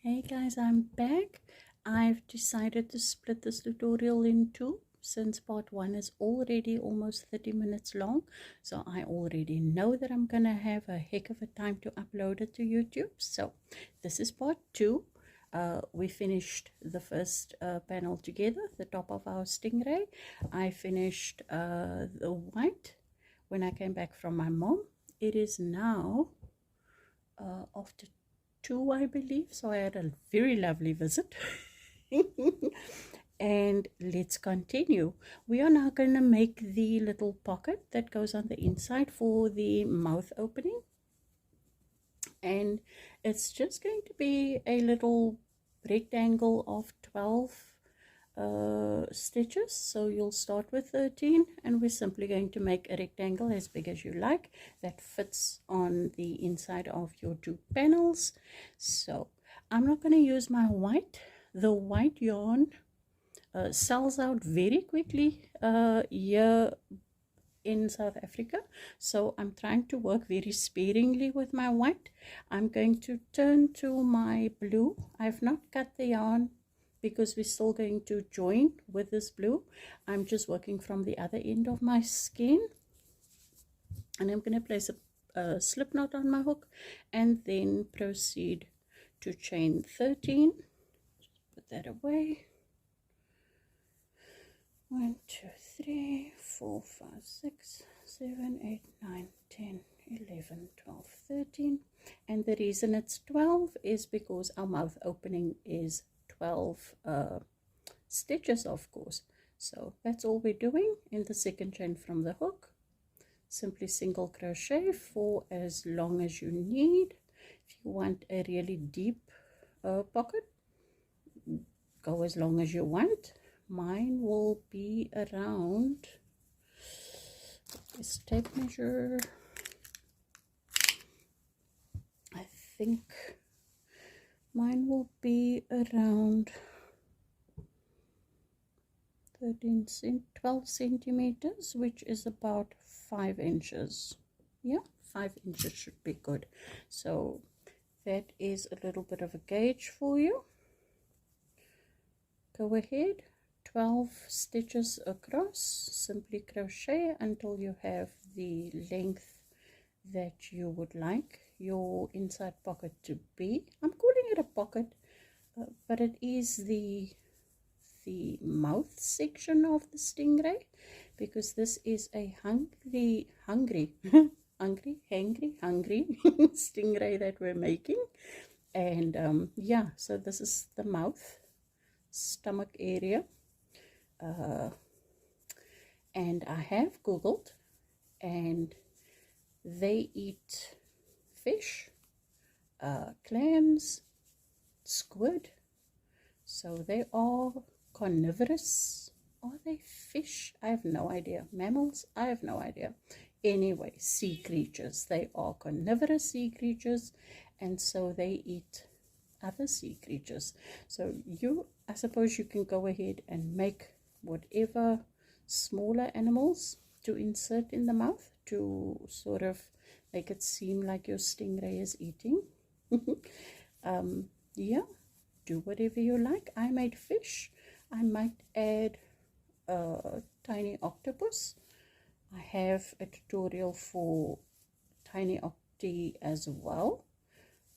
Hey guys, I'm back. I've decided to split this tutorial in two since part one is already almost 30 minutes long. So I already know that I'm gonna have a heck of a time to upload it to YouTube. So this is part two. We finished the first panel together, the top of our stingray. I finished the white when I came back from my mom. It is now after 2, I believe, so I had a very lovely visit. And let's continue. We are now going to make the little pocket that goes on the inside for the mouth opening, and it's just going to be a little rectangle of 12 stitches. So you'll start with 13, and we're simply going to make a rectangle as big as you like that fits on the inside of your two panels. So I'm not going to use my white. The white yarn sells out very quickly here in South Africa, so I'm trying to work very sparingly with my white. I'm going to turn to my blue. I've not cut the yarn because we're still going to join with this blue. I'm just working from the other end of my skein, and I'm going to place a slip knot on my hook and then proceed to chain 13. Just put that away. 1 2 3 4 5 6 7 8 9 10 11 12 13, and the reason it's 12 is because our mouth opening is 12 stitches, of course. So that's all we're doing in the second chain from the hook. Simply single crochet for as long as you need. If you want a really deep pocket, go as long as you want. Mine will be around this tape measure. I think mine will be around 12 centimeters, which is about 5 inches. Yeah, 5 inches should be good. So that is a little bit of a gauge for you. Go ahead, 12 stitches across, simply crochet until you have the length that you would like your inside pocket to be. I'm calling it a pocket, but it is the mouth section of the stingray, because this is a hungry stingray that we're making. And yeah, so this is the mouth, stomach area. And I have googled, and they eat fish, clams, squid, so they are carnivorous. Are they fish? I have no idea. Mammals? I have no idea. Anyway, sea creatures. They are carnivorous sea creatures, and so they eat other sea creatures. So I suppose you can go ahead and make whatever smaller animals to insert in the mouth to sort of make it seem like your stingray is eating. Yeah, do whatever you like. I made fish. I might add a tiny octopus. I have a tutorial for tiny octi as well.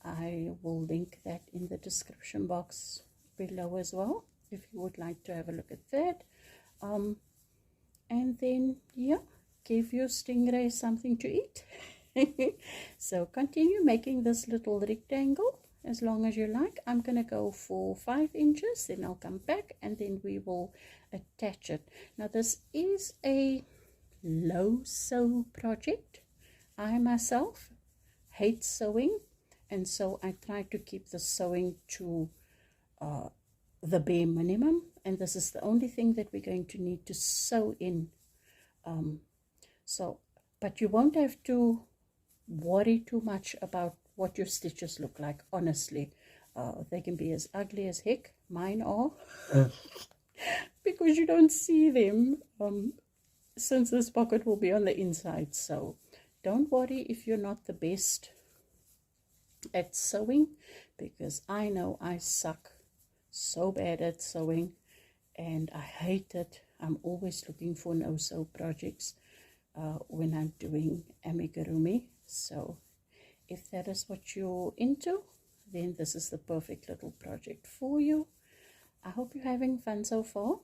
I will link that in the description box below as well, if you would like to have a look at that. And then, yeah, give your stingray something to eat. So continue making this little rectangle as long as you like. I'm going to go for 5 inches, then I'll come back and then we will attach it. Now this is a low sew project. I myself hate sewing, and so I try to keep the sewing to the bare minimum, and this is the only thing that we're going to need to sew in. But you won't have to worry too much about what your stitches look like. Honestly, they can be as ugly as heck. Mine are. Because you don't see them, since this pocket will be on the inside. So don't worry if you're not the best at sewing, because I know I suck so bad at sewing and I hate it. I'm always looking for no-sew projects when I'm doing amigurumi. So if that is what you're into, then this is the perfect little project for you. I hope you're having fun so far.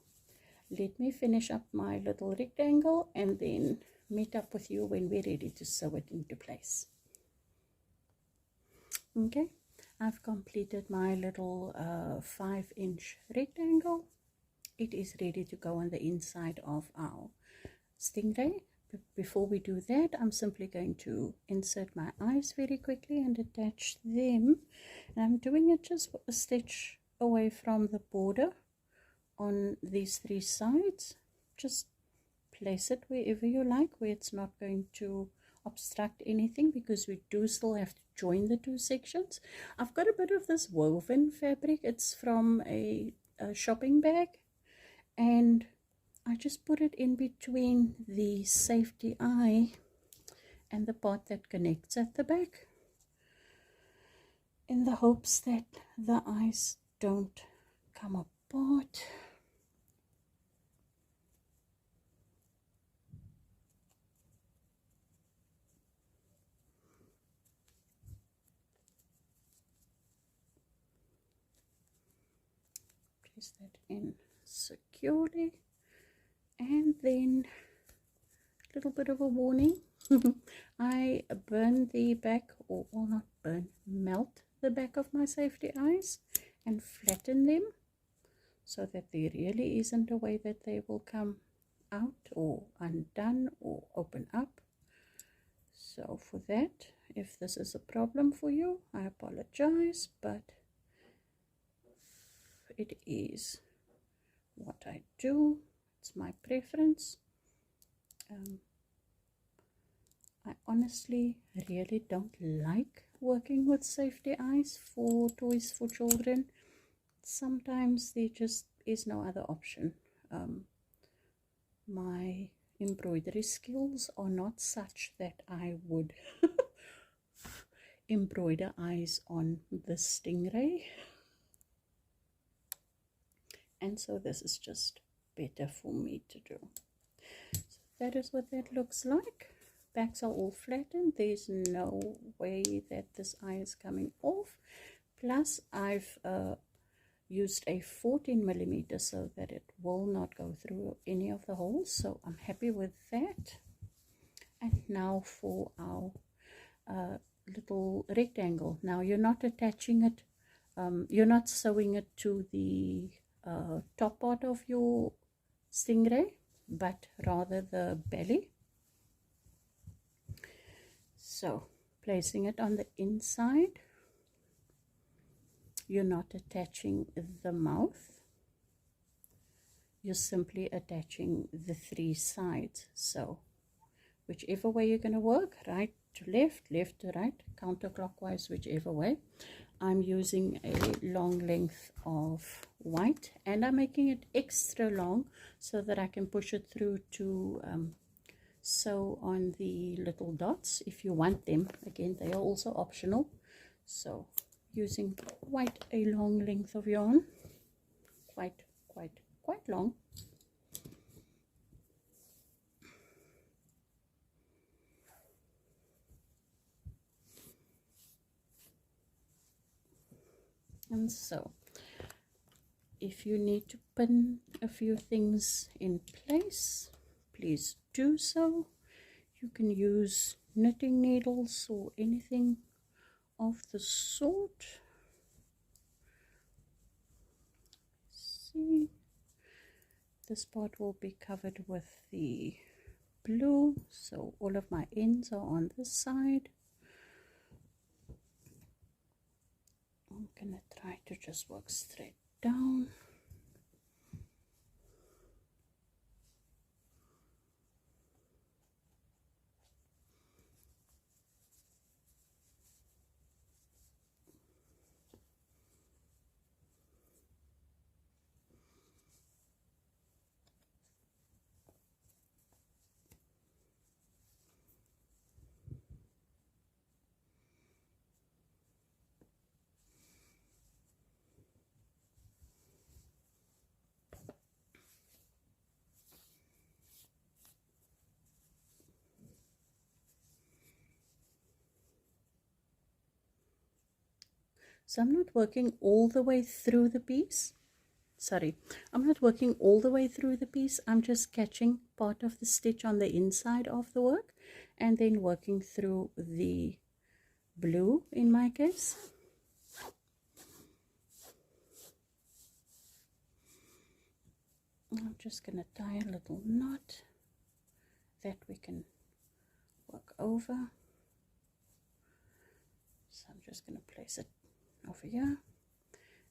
Let me finish up my little rectangle and then meet up with you when we're ready to sew it into place. Okay, I've completed my little 5-inch rectangle. It is ready to go on the inside of our stingray. But before we do that, I'm simply going to insert my eyes very quickly and attach them. And I'm doing it just a stitch away from the border on these 3 sides. Just place it wherever you like, where it's not going to obstruct anything, because we do still have to join the 2 sections. I've got a bit of this woven fabric. It's from a shopping bag, and I just put it in between the safety eye and the part that connects at the back, in the hopes that the eyes don't come apart. Place that in securely, and then a little bit of a warning. I burn the back, or well, not burn, melt the back of my safety eyes and flatten them, so that there really isn't a way that they will come out or undone or open up. So for that, if this is a problem for you, I apologize, but it is what I do. It's my preference. I honestly really don't like working with safety eyes for toys for children. Sometimes there just is no other option. My embroidery skills are not such that I would embroider eyes on the stingray, and so this is just better for me to do. So that is what that looks like. Backs are all flattened. There's no way that this eye is coming off. Plus I've used a 14mm so that it will not go through any of the holes, so I'm happy with that. And now for our little rectangle. Now you're not attaching it, you're not sewing it to the top part of your stingray, but rather the belly. So placing it on the inside, you're not attaching the mouth, you're simply attaching the 3 sides. So whichever way you're going to work, right to left, left to right, counterclockwise, whichever way. I'm using a long length of white, and I'm making it extra long so that I can push it through to sew on the little dots if you want them. Again, they are also optional. So using quite a long length of yarn, quite long. And so if you need to pin a few things in place, please do so. You can use knitting needles or anything of the sort. See, this part will be covered with the blue, so all of my ends are on this side. I'm gonna try to just work straight down. So I'm not working all the way through the piece. Sorry, I'm not working all the way through the piece. I'm just catching part of the stitch on the inside of the work and then working through the blue in my case. I'm just going to tie a little knot that we can work over. So I'm just going to place it over here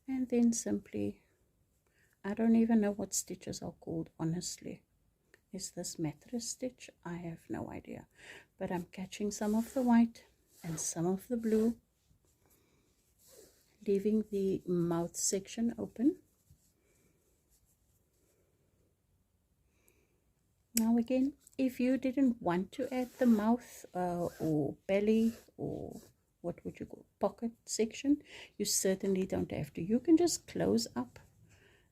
and then simply, I don't even know what stitches are called, honestly. Is this mattress stitch? I have no idea. But I'm catching some of the white and some of the blue, leaving the mouth section open. Now again, if you didn't want to add the mouth or belly or what would you call pocket section, you certainly don't have to. You can just close up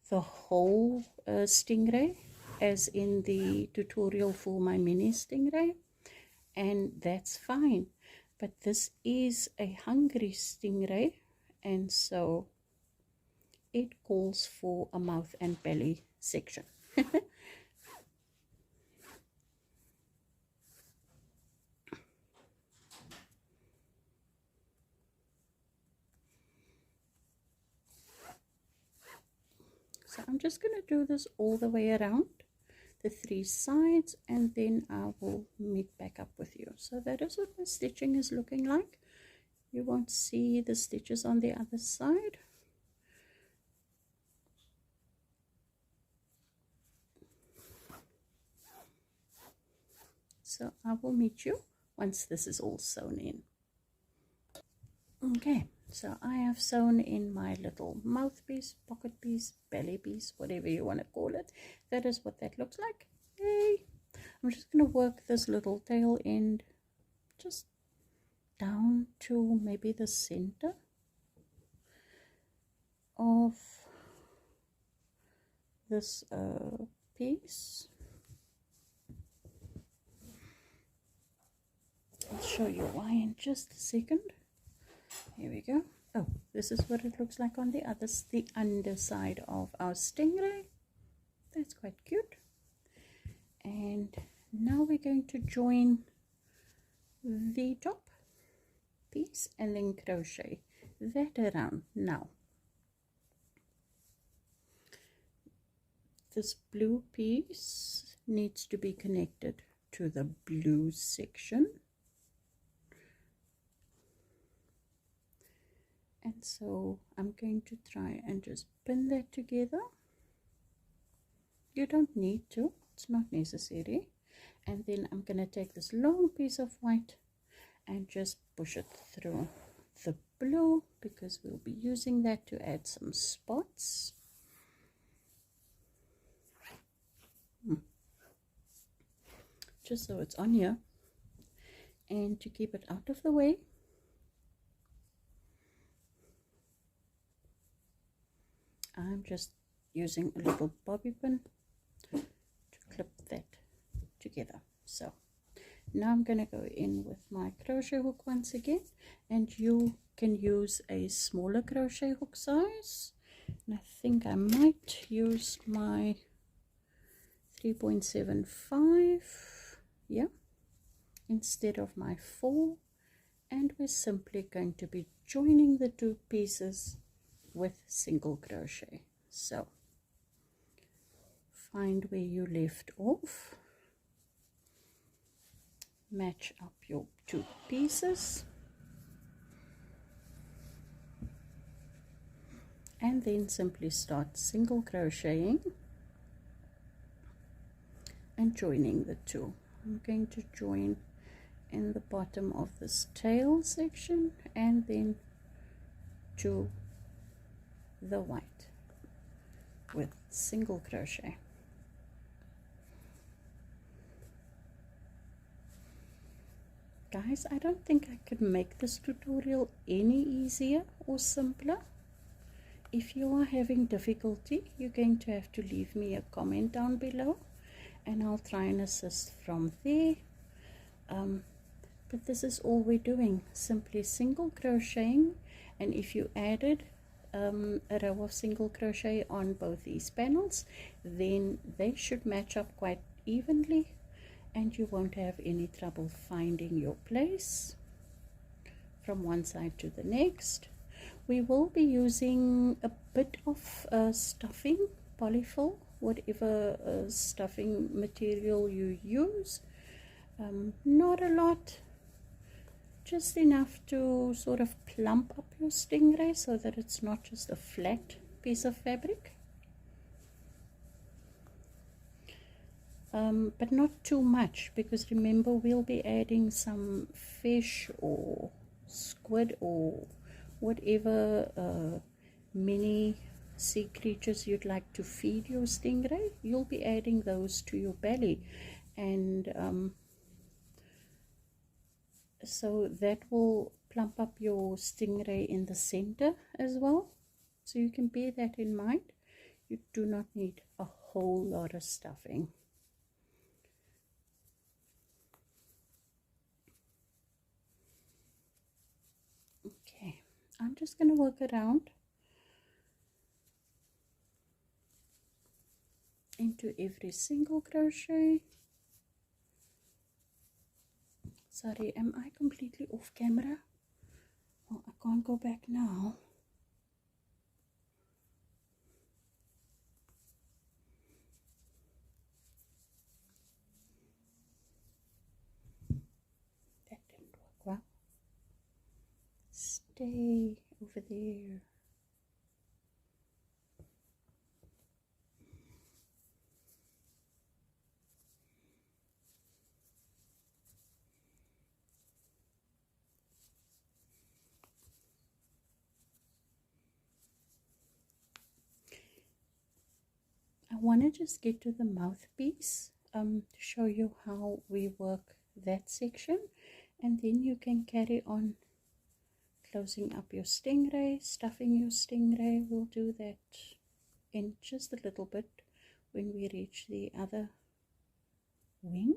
the whole stingray, as in the tutorial for my mini stingray, and that's fine. But this is a hungry stingray, and so it calls for a mouth and belly section. So I'm just going to do this all the way around the 3 sides, and then I will meet back up with you. So that is what my stitching is looking like. You won't see the stitches on the other side. So I will meet you once this is all sewn in. Okay, so I have sewn in my little mouthpiece, pocket piece, belly piece, whatever you want to call it. That is what that looks like. Yay! I'm just going to work this little tail end just down to maybe the center of this piece. I'll show you why in just a second. Here we go. Oh, this is what it looks like on the underside of our stingray. That's quite cute. And now we're going to join the top piece and then crochet that around. Now this blue piece needs to be connected to the blue section, and so I'm going to try and just pin that together. You don't need to, it's not necessary. And then I'm going to take this long piece of white and just push it through the blue, because we'll be using that to add some spots. Just so it's on here, and to keep it out of the way, I'm just using a little bobby pin to clip that together. So now I'm going to go in with my crochet hook once again, and you can use a smaller crochet hook size, and I think I might use my 3.75, yeah, instead of my 4, and we're simply going to be joining the 2 pieces with single crochet. So find where you left off, match up your 2 pieces, and then simply start single crocheting and joining the 2. I'm going to join in the bottom of this tail section and then to the white with single crochet. Guys, I don't think I could make this tutorial any easier or simpler. If you are having difficulty, you're going to have to leave me a comment down below, and I'll try and assist from there. But this is all we're doing, simply single crocheting And if you added a row of single crochet on both these panels, then they should match up quite evenly and you won't have any trouble finding your place from one side to the next. We will be using a bit of stuffing, polyfill, whatever stuffing material you use. Not a lot, just enough to sort of plump up your stingray so that it's not just a flat piece of fabric. But not too much, because remember we'll be adding some fish or squid or whatever mini sea creatures you'd like to feed your stingray. You'll be adding those to your belly, and so that will plump up your stingray in the center as well. So you can bear that in mind. You do not need a whole lot of stuffing. Okay, I'm just going to work around into every single crochet. Sorry, am I completely off camera? Oh, I can't go back now. That didn't work well. Stay over there. I want to just get to the mouthpiece to show you how we work that section, and then you can carry on closing up your stingray, stuffing your stingray. We'll do that in just a little bit when we reach the other wing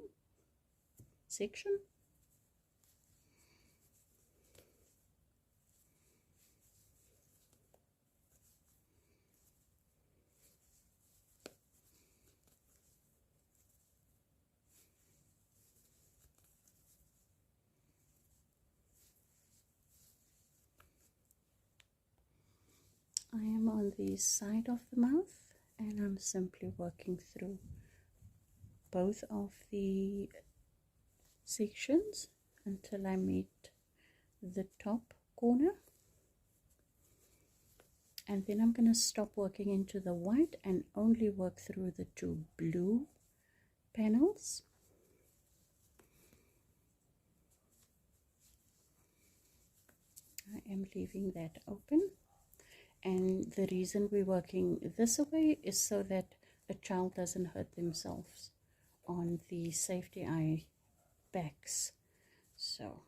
section. I am on the side of the mouth and I'm simply working through both of the sections until I meet the top corner, and then I'm going to stop working into the white and only work through the two blue panels. I am leaving that open. And the reason we're working this way is so that a child doesn't hurt themselves on the safety eye backs. So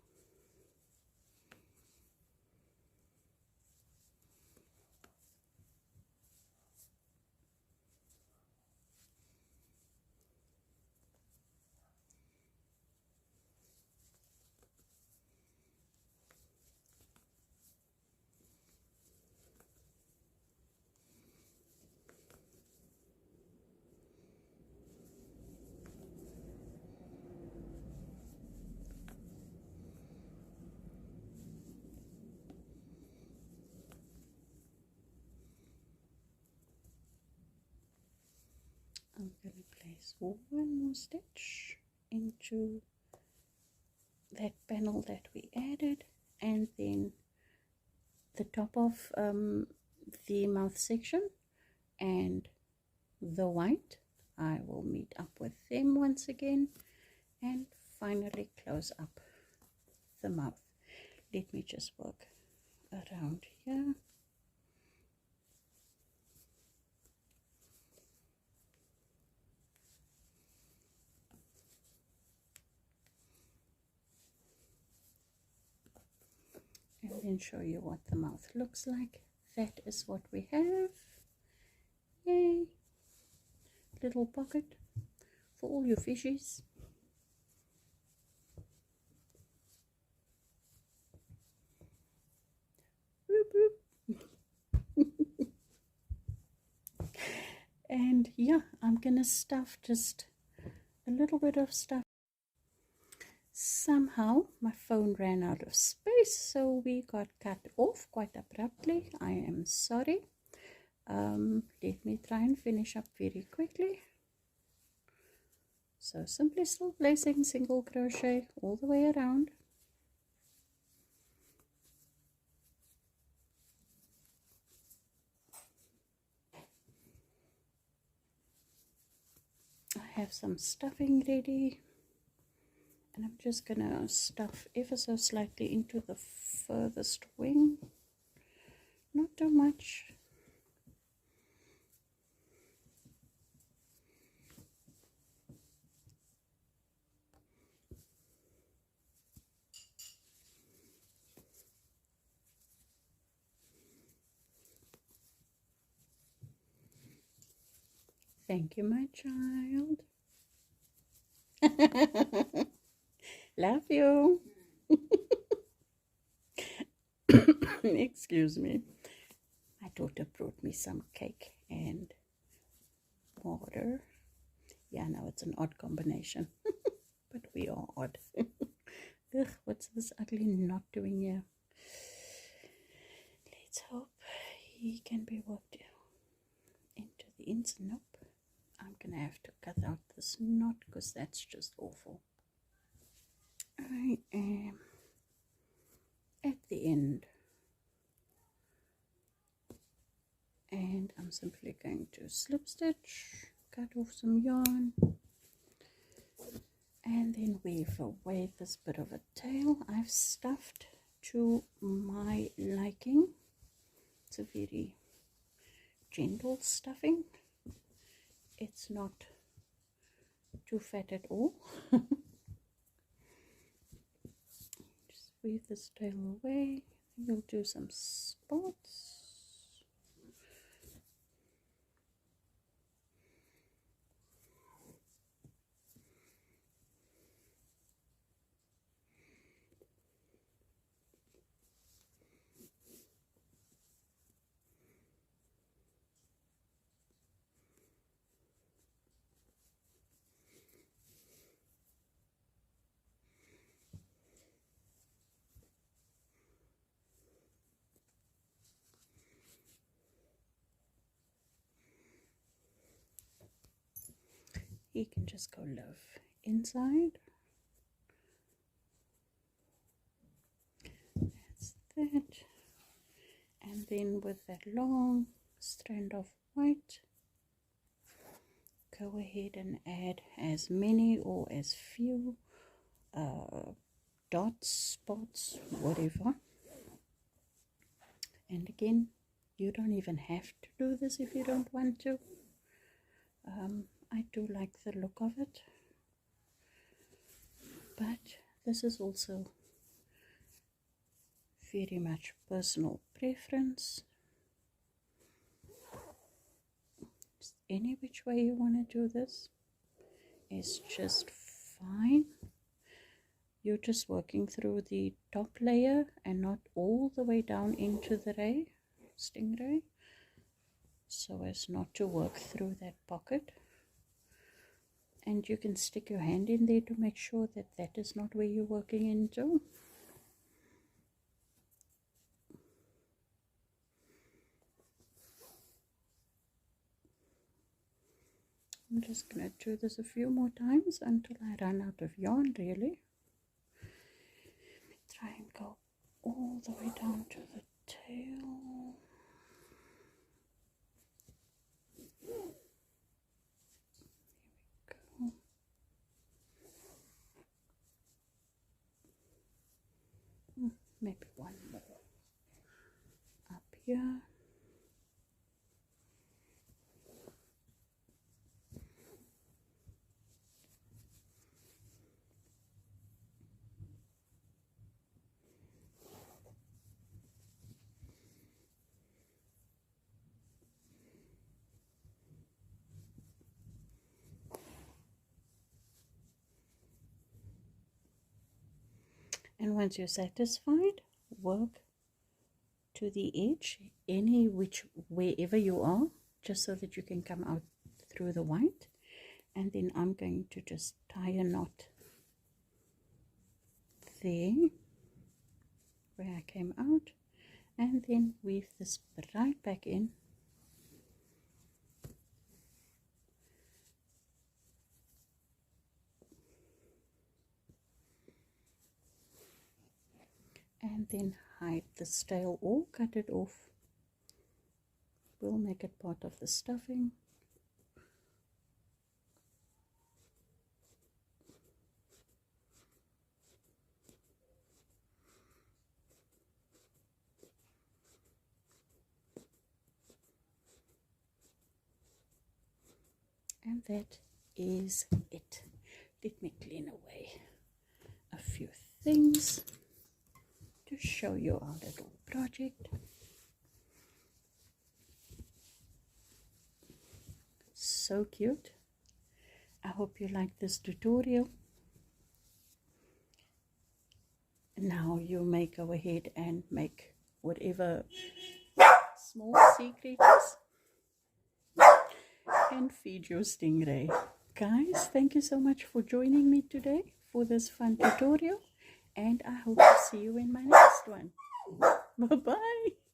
I'm going to place one more stitch into that panel that we added, and then the top of the mouth section and the white, I will meet up with them once again and finally close up the mouth. Let me just work around here. And then show you what the mouth looks like. That is what we have. Yay! Little pocket for all your fishies. Whoop. And yeah, I'm gonna stuff just a little bit of stuff. Somehow my phone ran out of space, so we got cut off quite abruptly. I am sorry. Let me try and finish up very quickly. So simply still placing single crochet all the way around. I have some stuffing ready, and I'm just gonna stuff ever so slightly into the furthest wing, not too much. Thank you, my child. Love you. Excuse me. My daughter brought me some cake and water. Yeah, no, it's an odd combination. But we are odd. Ugh, what's this ugly knot doing here? Let's hope he can be worked into the ends. Nope. I'm gonna have to cut out this knot because that's just awful. I am at the end, and I'm simply going to slip stitch, cut off some yarn, and then weave away this bit of a tail. I've stuffed to my liking. It's a very gentle stuffing. It's not too fat at all. Just weave this tail away. We'll do some spots. He can just go live inside. That's that. And then with that long strand of white, go ahead and add as many or as few dots, spots, whatever. And again, you don't even have to do this if you don't want to. I do like the look of it, but this is also very much personal preference. Just any which way you want to do this is just fine. You're just working through the top layer and not all the way down into the stingray, so as not to work through that pocket. And you can stick your hand in there to make sure that that is not where you're working into. I'm just going to do this a few more times until I run out of yarn, really. Try and go all the way down to the tail. Maybe one more up here. And once you're satisfied, work to the edge, wherever you are, just so that you can come out through the white, and then I'm going to just tie a knot there where I came out, and then weave this right back in, and then hide this tail or cut it off. We'll make it part of the stuffing. And that is it. Let me clean away a few things to show you our little project. So cute. I hope you like this tutorial. Now you may go ahead and make whatever small sea creatures and feed your stingray. Guys, thank you so much for joining me today for this fun tutorial, and I hope to see you in my next one. Bye bye.